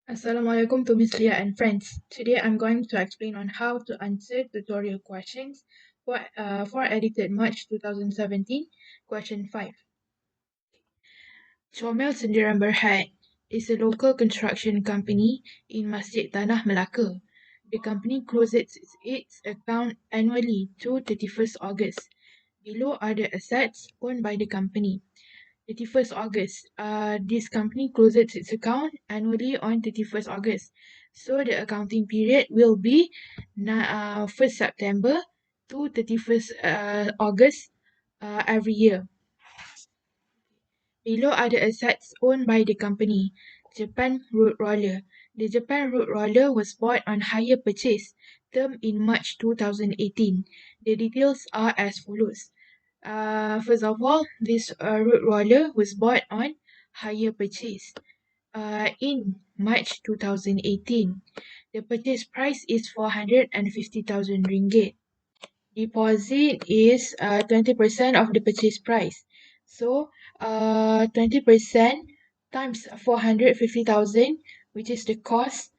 Assalamualaikum to Miss Leah and friends. Today I'm going to explain on how to answer tutorial questions for edited March 2017, question 5. Chomel Sendirian Berhad is a local construction company in Masjid Tanah Melaka. The company closes its account annually to 31st August. Below are the assets owned by the company. 31st August. This company closes its account annually on 31st August. So the accounting period will be 1st September to 31st August every year. Below are the assets owned by the company. Japan Road Roller. The Japan Road Roller was bought on hire purchase term in March 2018. The details are as follows. First of all, this road roller was bought on hire purchase in March 2018. The purchase price is 450,000 ringgit. Deposit is 20% of the purchase price. So 20% times 450,000, which is the cost,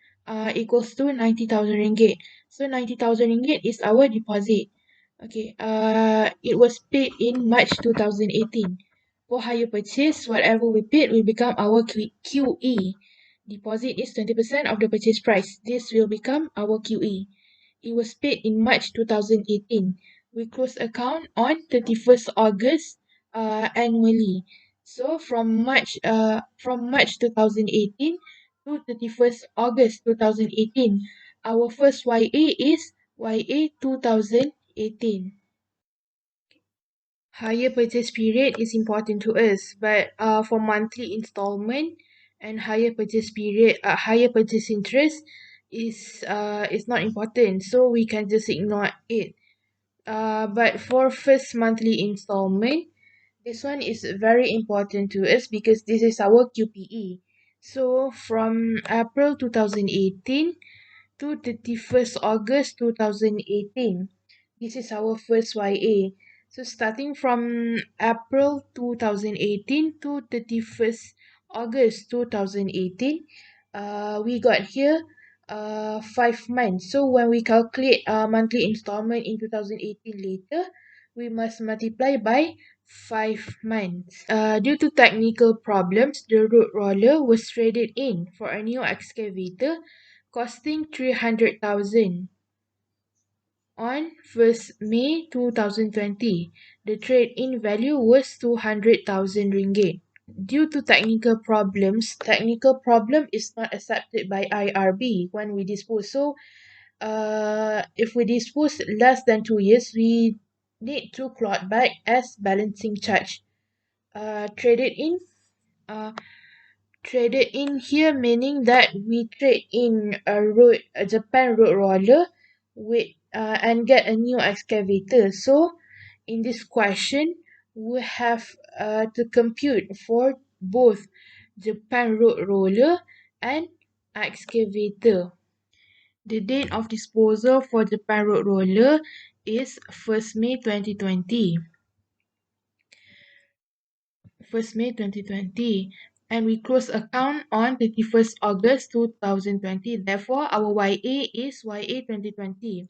equals to 90,000 ringgit. So 90,000 ringgit is our deposit. Okay, it was paid in March 2018. For hire purchase, whatever we paid will become our QE. Deposit is 20% of the purchase price. This will become our QE. It was paid in March 2018. We closed account on 31st August annually. So from March 2018 to 31st August 2018, our first YA is YA 2018. Higher purchase period is important to us, but for monthly installment and higher purchase interest is not important, so we can just ignore it. But for first monthly installment, this one is very important to us because this is our QPE. So from April 2018 to 31st August 2018. This is our first YA. So starting from April 2018 to 31st August 2018, we got here 5 months. So when we calculate monthly installment in 2018 later, we must multiply by 5 months. Due to technical problems, the road roller was traded in for a new excavator costing 300,000 on 1st May 2020. The trade-in value was 200,000 ringgit. Due to technical problem is not accepted by IRB when we dispose. So, if we dispose less than 2 years, we need to claw back as balancing charge. Traded in. Uh, Traded in here meaning that we trade in a Japan road roller with and get a new excavator. So in this question, we have to compute for both Japan road roller and excavator. The date of disposal for Japan road roller is 1st May 2020. 1st May 2020, and we close account on 31st August 2020. Therefore, our YA is YA 2020.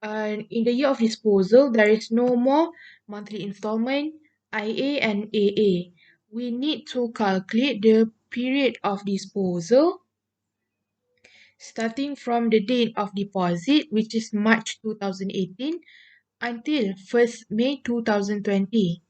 In the year of disposal, there is no more monthly installment, IA and AA. We need to calculate the period of disposal starting from the date of deposit, which is March 2018, until 1st May 2020.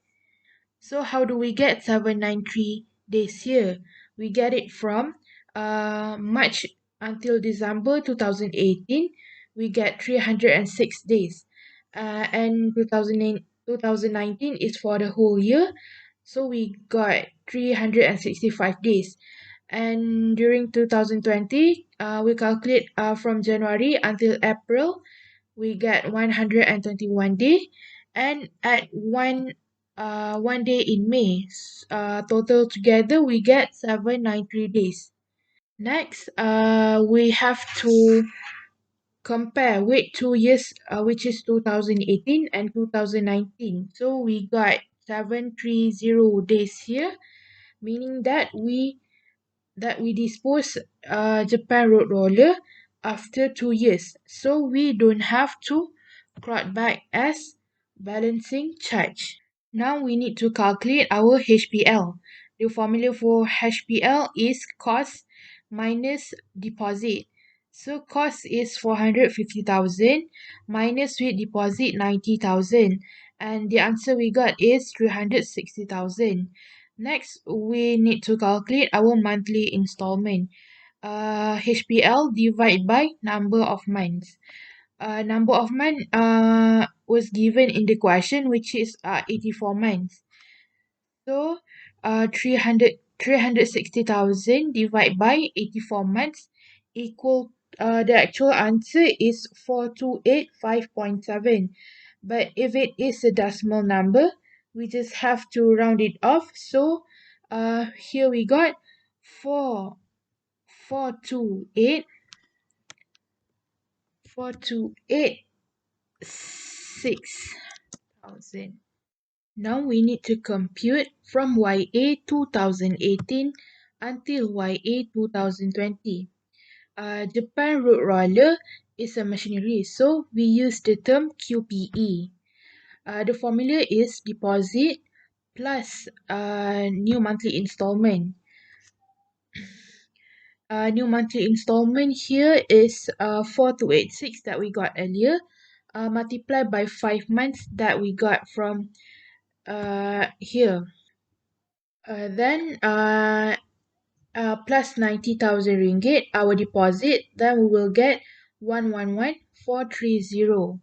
So how do we get 793 days here? We get it from March until December 2018. We get 306 days. And 2019 is for the whole year. So we got 365 days. And during 2020, we calculate from January until April, we get 121 days, and at one day in May. Total together we get 793 days. Next, we have to compare with 2 years, which is 2018 and 2019. So we got 730 days here, meaning that we that we dispose Japan Road Roller after 2 years. So we don't have to crowd back as balancing charge. Now we need to calculate our HPL. The formula for HPL is cost minus deposit. So cost is 450,000 minus with deposit 90,000, and the answer we got is 360,000. Next, we need to calculate our monthly installment. HPL divide by number of months. Number of months was given in the question, which is 84 months. So 360,000 divided by 84 months equal, the actual answer is 4285.7. But if it is a decimal number, we just have to round it off. So here we got 428 6,000. Now we need to compute from YA 2018 until YA 2020. Japan Road Roller is a machinery, so we use the term QPE. The formula is deposit plus new monthly installment. New monthly installment here is 4286 that we got earlier, multiplied by 5 months that we got from here. Then plus 90,000 ringgit, our deposit, then we will get 111,430.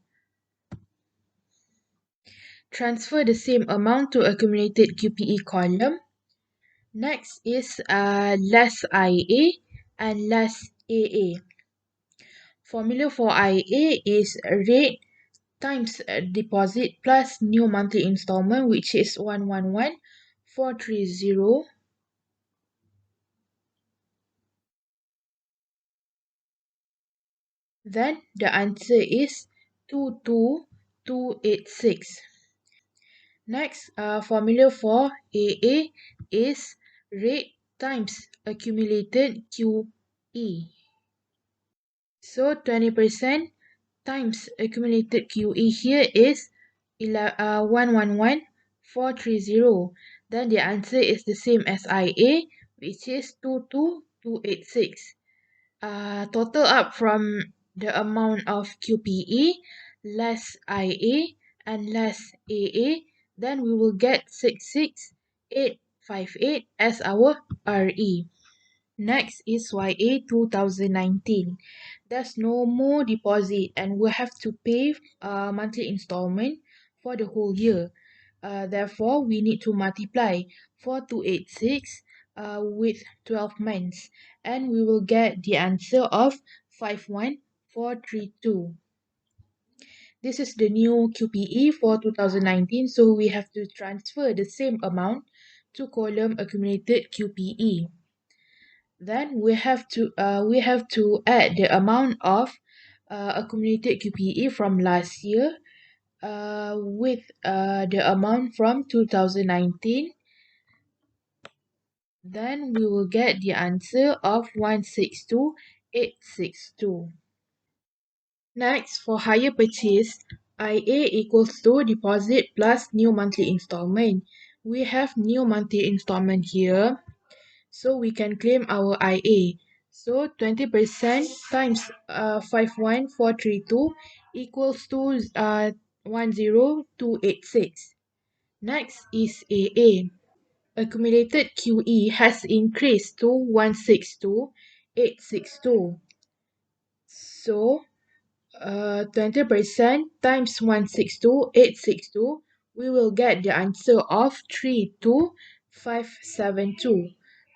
Transfer the same amount to accumulated QPE column. Next is less IA and less AA. Formula for IA is rate times deposit plus new monthly installment, which is 111,430. Then the answer is 22,286. Next, formula for AA is rate times accumulated QE. So 20% times accumulated QE here is 111,430. Then the answer is the same as IA, which is 22,286. Total up from the amount of QPE less IA and less AA, then we will get 66,858 as our RE. Next is YA 2019. There's no more deposit and we'll have to pay monthly installment for the whole year. Therefore, we need to multiply 4286 with 12 months, and we will get the answer of 51432. This is the new QPE for 2019, so we have to transfer the same amount to column accumulated QPE. Then we have to add the amount of accumulated QPE from last year with the amount from 2019. Then we will get the answer of 162,862. Next, for hire purchase, IA equals to deposit plus new monthly installment. We have new monthly installment here, so we can claim our IA. So 20% times 51432 equals to 10286. Next is AA. Accumulated QE has increased to 162,862. So 20% times 162,862, we will get the answer of 32,572.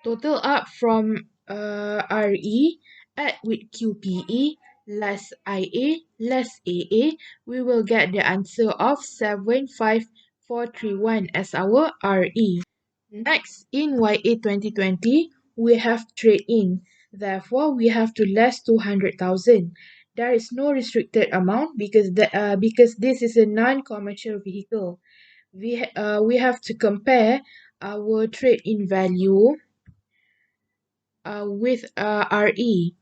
Total up from RE, add with QPE, less IA, less AA, we will get the answer of 75431 as our RE. Next, in YA 2020, we have trade-in. Therefore, we have to less 200,000. There is no restricted amount because this is a non-commercial vehicle. We have to compare our trade-in value with RE.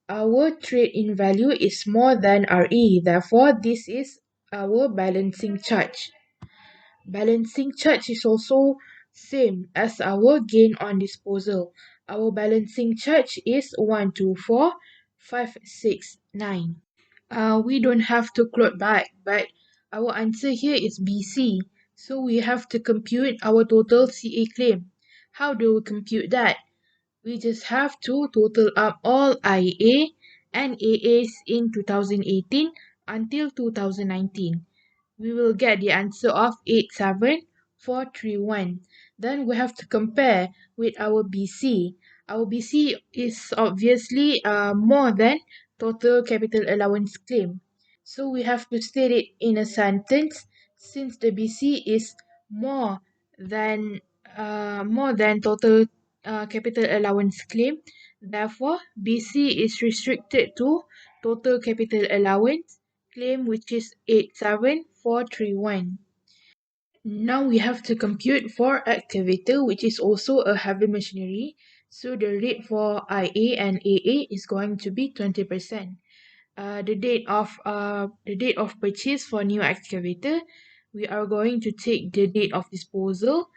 Our trade in value is more than RE, therefore this is our balancing charge. Balancing charge is also same as our gain on disposal. Our balancing charge is 124,569. We don't have to quote back, but our answer here is BC. So we have to compute our total CA claim. How do we compute that? We just have to total up all IA and AAs in 2018 until 2019. We will get the answer of 87431. Then we have to compare with our BC. Our BC is obviously more than total capital allowance claim. So we have to state it in a sentence since the BC is more than total capital allowance claim. Therefore, BC is restricted to total capital allowance claim, which is 87431. Now we have to compute for excavator, which is also a heavy machinery. So the rate for IA and AA is going to be 20%. The date of purchase for new excavator, we are going to take the date of disposal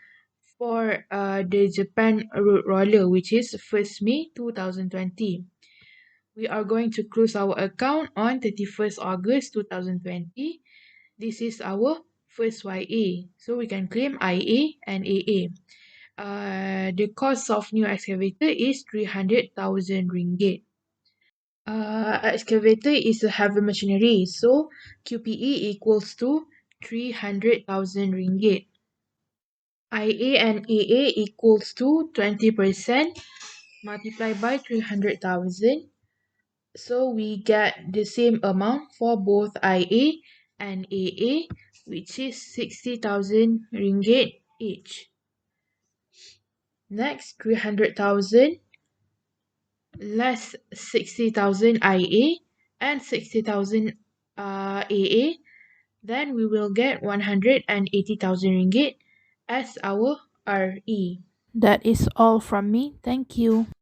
for the Japan road roller, which is 1st May 2020. We are going to close our account on 31st August 2020. This is our first YA. So we can claim IA and AA. The cost of new excavator is 300,000 ringgit. Excavator is a heavy machinery, so QPE equals to 300,000 ringgit. IA and AA equals to 20% multiplied by 300,000. So we get the same amount for both IA and AA, which is 60,000 ringgit each. Next, 300,000 less 60,000 IA and 60,000 AA. Then we will get 180,000 ringgit as our RE. That is all from me. Thank you.